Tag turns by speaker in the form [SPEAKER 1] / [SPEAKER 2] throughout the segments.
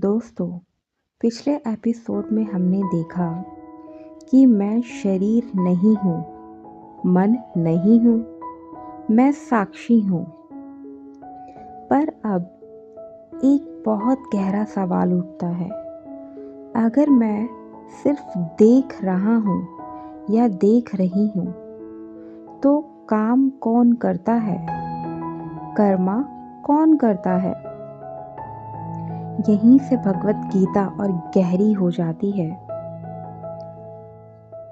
[SPEAKER 1] दोस्तों, पिछले एपिसोड में हमने देखा कि मैं शरीर नहीं हूँ, मन नहीं हूँ, मैं साक्षी हूँ। पर अब एक बहुत गहरा सवाल उठता है, अगर मैं सिर्फ देख रहा हूँ या देख रही हूँ, तो काम कौन करता है? कर्मा कौन करता है? यहीं से भगवत गीता और गहरी हो जाती है।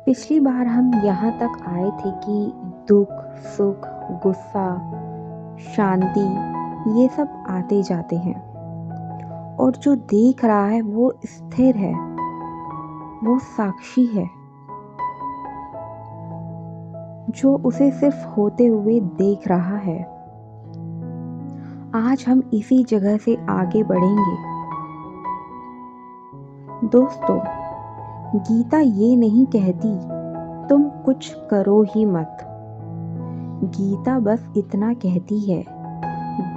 [SPEAKER 1] पिछली बार हम यहाँ तक आए थे कि दुख, सुख, गुस्सा, शांति ये सब आते जाते हैं और जो देख रहा है वो स्थिर है, वो साक्षी है, जो उसे सिर्फ होते हुए देख रहा है। आज हम इसी जगह से आगे बढ़ेंगे। दोस्तों, गीता ये नहीं कहती तुम कुछ करो ही मत। गीता बस इतना कहती है,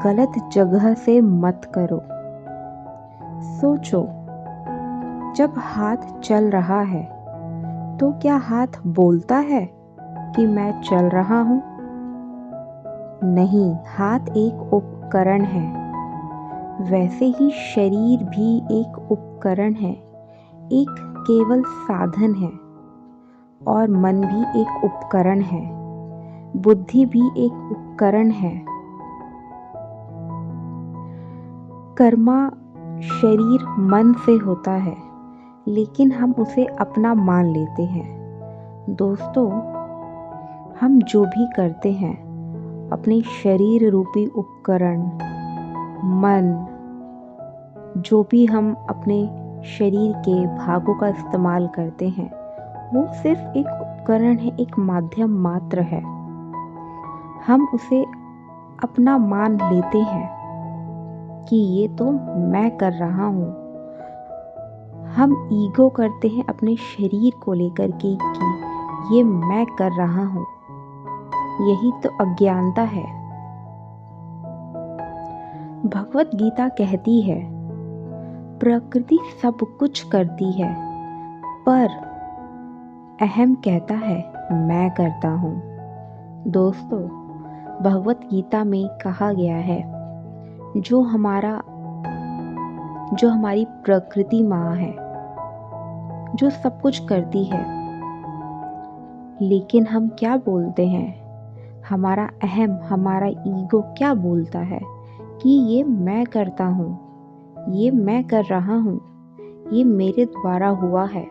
[SPEAKER 1] गलत जगह से मत करो। सोचो, जब हाथ चल रहा है तो क्या हाथ बोलता है कि मैं चल रहा हूँ? नहीं, हाथ एक उपकरण है। वैसे ही शरीर भी एक उपकरण है, एक केवल साधन है। और मन भी एक उपकरण है, बुद्धि भी एक उपकरण है। कर्मा शरीर मन से होता है, लेकिन हम उसे अपना मान लेते हैं। दोस्तों, हम जो भी करते हैं अपने शरीर रूपी उपकरण, मन, जो भी हम अपने शरीर के भागों का इस्तेमाल करते हैं, वो सिर्फ एक उपकरण है, एक माध्यम मात्र है। हम उसे अपना मान लेते हैं कि ये तो मैं कर रहा हूँ। हम ईगो करते हैं अपने शरीर को लेकर के कि ये मैं कर रहा हूँ। यही तो अज्ञानता है। भगवत गीता कहती है, प्रकृति सब कुछ करती है, पर अहम कहता है मैं करता हूँ। दोस्तों, भगवत गीता में कहा गया है, जो हमारी प्रकृति माँ है, जो सब कुछ करती है, लेकिन हम क्या बोलते हैं? हमारा अहम, हमारा ईगो क्या बोलता है कि ये मैं करता हूँ, ये मैं कर रहा हूँ, ये मेरे द्वारा हुआ है।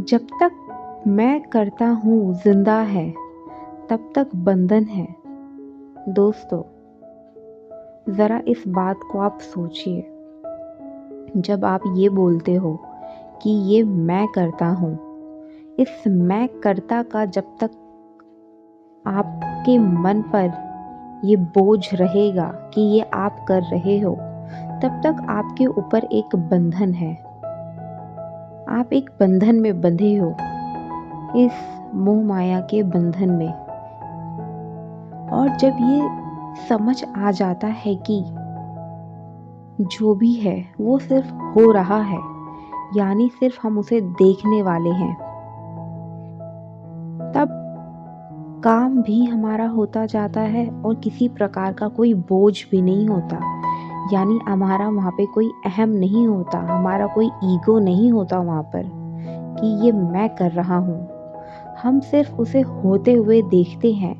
[SPEAKER 1] जब तक मैं करता हूँ जिंदा है, तब तक बंधन है। दोस्तों, जरा इस बात को आप सोचिए। जब आप ये बोलते हो कि ये मैं करता हूँ, इस मैं करता का जब तक आपके मन पर ये बोझ रहेगा कि ये आप कर रहे हो, तब तक आपके ऊपर एक बंधन है। आप एक बंधन में बंधे हो, इस मोह माया के बंधन में। और जब ये समझ आ जाता है कि जो भी है वो सिर्फ हो रहा है, यानी सिर्फ हम उसे देखने वाले हैं, तब काम भी हमारा होता जाता है और किसी प्रकार का कोई बोझ भी नहीं होता। यानी हमारा वहाँ पे कोई अहम नहीं होता, हमारा कोई ईगो नहीं होता वहाँ पर कि ये मैं कर रहा हूँ। हम सिर्फ उसे होते हुए देखते हैं।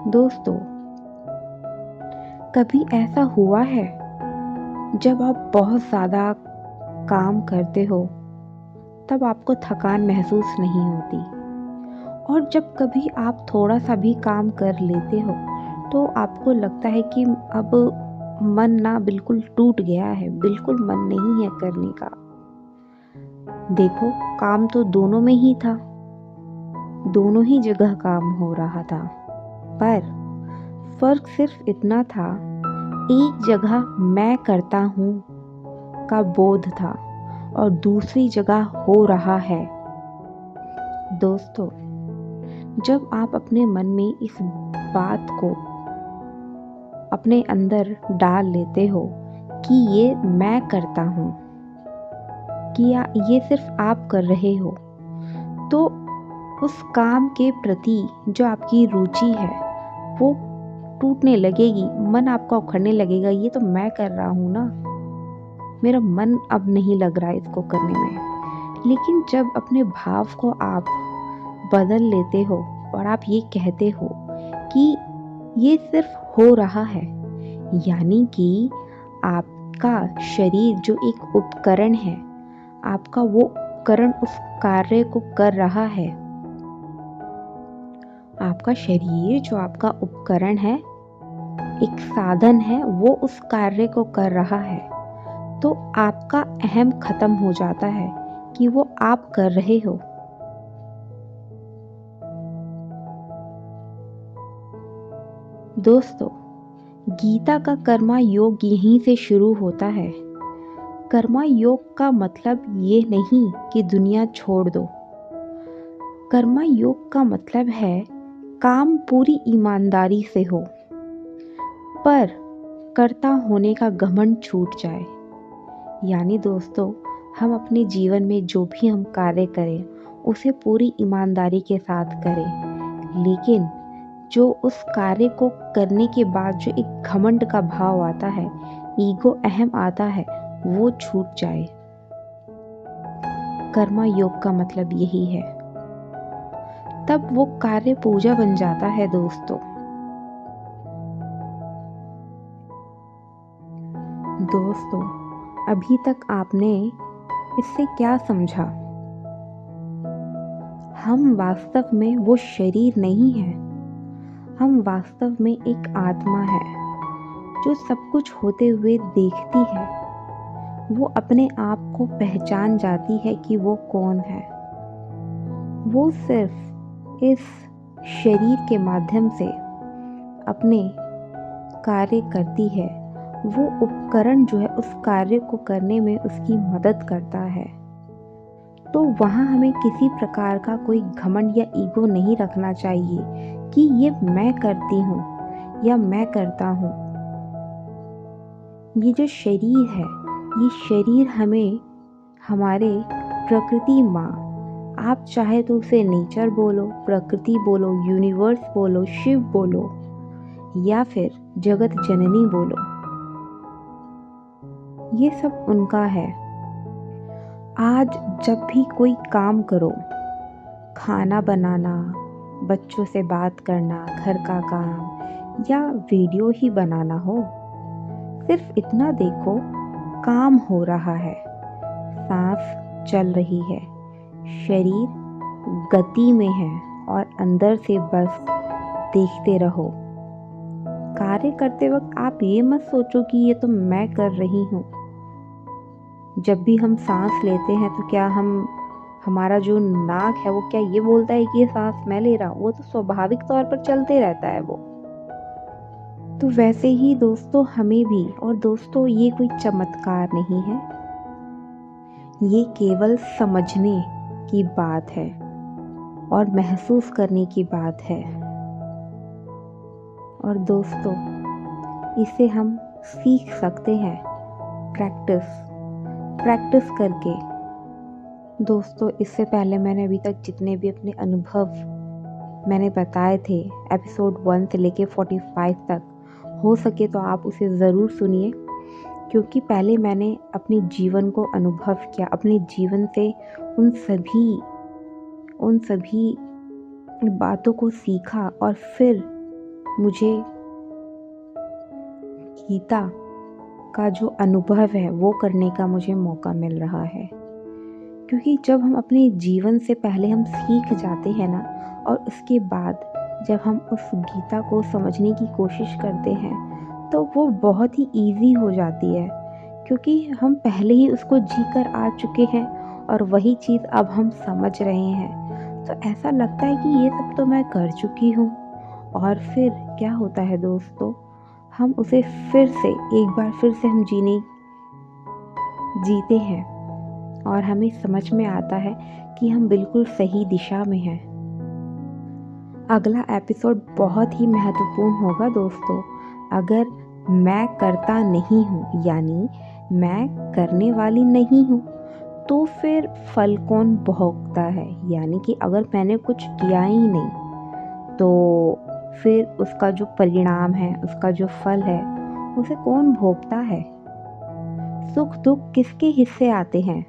[SPEAKER 1] दोस्तों, कभी ऐसा हुआ है जब आप बहुत ज़्यादा काम करते हो तब आपको थकान महसूस नहीं होती, और जब कभी आप थोड़ा सा भी काम कर लेते हो तो आपको लगता है कि अब मन ना बिल्कुल टूट गया है, बिल्कुल मन नहीं है करने का। देखो, काम तो दोनों में ही था, दोनों ही जगह काम हो रहा था, पर फर्क सिर्फ इतना था, एक जगह मैं करता हूँ का बोध था और दूसरी जगह हो रहा है। दोस्तों, जब आप अपने मन में इस बात को अपने अंदर डाल लेते हो कि ये मैं करता हूँ, कि ये सिर्फ आप कर रहे हो, तो उस काम के प्रति जो आपकी रुचि है वो टूटने लगेगी, मन आपका उखड़ने लगेगा। ये तो मैं कर रहा हूँ ना, मेरा मन अब नहीं लग रहा है इसको करने में। लेकिन जब अपने भाव को आप बदल लेते हो और आप ये कहते हो कि ये सिर्फ हो रहा है, यानी कि आपका शरीर जो एक उपकरण है, आपका वो उपकरण उस कार्य को कर रहा है। आपका शरीर जो आपका उपकरण है, एक साधन है, वो उस कार्य को कर रहा है, तो आपका अहम खत्म हो जाता है कि वो आप कर रहे हो। दोस्तों, गीता का कर्मा योग यहीं से शुरू होता है। कर्मा योग का मतलब ये नहीं कि दुनिया छोड़ दो। कर्मा योग का मतलब है काम पूरी ईमानदारी से हो, पर कर्ता होने का घमंड छूट जाए। यानी दोस्तों, हम अपने जीवन में जो भी हम कार्य करें उसे पूरी ईमानदारी के साथ करें, लेकिन जो उस कार्य को करने के बाद जो एक घमंड का भाव आता है, ईगो अहम आता है, वो छूट जाए। कर्मा योग का मतलब यही है। तब वो कार्य पूजा बन जाता है दोस्तों। दोस्तों, अभी तक आपने इससे क्या समझा? हम वास्तव में वो शरीर नहीं है, हम वास्तव में एक आत्मा है जो सब कुछ होते हुए देखती है। वो अपने आप को पहचान जाती है कि वो कौन है। वो सिर्फ इस शरीर के माध्यम से अपने कार्य करती है। वो उपकरण जो है उस कार्य को करने में उसकी मदद करता है। तो वहाँ हमें किसी प्रकार का कोई घमंड या ईगो नहीं रखना चाहिए कि ये मैं करती हूँ या मैं करता हूँ। ये जो शरीर है, ये शरीर हमें हमारे प्रकृति माँ, आप चाहे तो उसे नेचर बोलो, प्रकृति बोलो, यूनिवर्स बोलो, शिव बोलो, या फिर जगत जननी बोलो, ये सब उनका है। आज जब भी कोई काम करो, खाना बनाना, बच्चों से बात करना, घर का काम या वीडियो ही बनाना हो, सिर्फ इतना देखो, काम हो रहा है, सांस चल रही है, शरीर गति में है और अंदर से बस देखते रहो। कार्य करते वक्त आप ये मत सोचो कि ये तो मैं कर रही हूँ। जब भी हम सांस लेते हैं तो क्या हमारा जो नाक है वो क्या ये बोलता है कि ये सांस मैं ले रहा हूँ? वो तो स्वाभाविक तौर पर चलते रहता है वो। तो वैसे ही दोस्तों हमें भी, और दोस्तों ये कोई चमत्कार नहीं है, ये केवल समझने की बात है और महसूस करने की बात है। और दोस्तों, इसे हम सीख सकते हैं प्रैक्टिस करके। दोस्तों, इससे पहले मैंने अभी तक जितने भी अपने अनुभव मैंने बताए थे, एपिसोड 1 से लेके 45 तक, हो सके तो आप उसे ज़रूर सुनिए, क्योंकि पहले मैंने अपने जीवन को अनुभव किया, अपने जीवन से उन सभी बातों को सीखा, और फिर मुझे गीता का जो अनुभव है वो करने का मुझे मौका मिल रहा है। क्योंकि जब हम अपने जीवन से पहले हम सीख जाते हैं ना, और उसके बाद जब हम उस गीता को समझने की कोशिश करते हैं, तो वो बहुत ही ईजी हो जाती है, क्योंकि हम पहले ही उसको जी कर आ चुके हैं और वही चीज़ अब हम समझ रहे हैं। तो ऐसा लगता है कि ये सब तो मैं कर चुकी हूँ। और फिर क्या होता है दोस्तों, हम उसे एक बार फिर से हम जीते हैं और हमें समझ में आता है कि हम बिल्कुल सही दिशा में हैं। अगला एपिसोड बहुत ही महत्वपूर्ण होगा दोस्तों। अगर मैं करता नहीं हूँ यानी मैं करने वाली नहीं हूँ, तो फिर फल कौन भोगता है? यानी कि अगर मैंने कुछ किया ही नहीं तो फिर उसका जो परिणाम है, उसका जो फल है, उसे कौन भोगता है? सुख दुख किसके हिस्से आते हैं?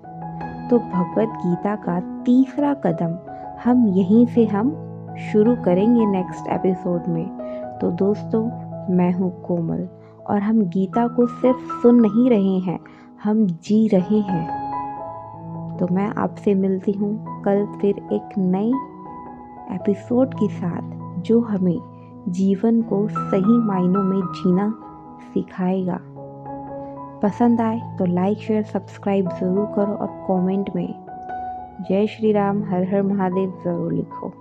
[SPEAKER 1] तो भगवत गीता का तीसरा कदम हम शुरू करेंगे नेक्स्ट एपिसोड में। तो दोस्तों, मैं हूँ कोमल और हम गीता को सिर्फ सुन नहीं रहे हैं, हम जी रहे हैं। तो मैं आपसे मिलती हूँ कल फिर एक नए एपिसोड के साथ जो हमें जीवन को सही मायनों में जीना सिखाएगा। पसंद आए तो लाइक शेयर सब्सक्राइब ज़रूर करो और कमेंट में जय श्री राम हर हर महादेव ज़रूर लिखो।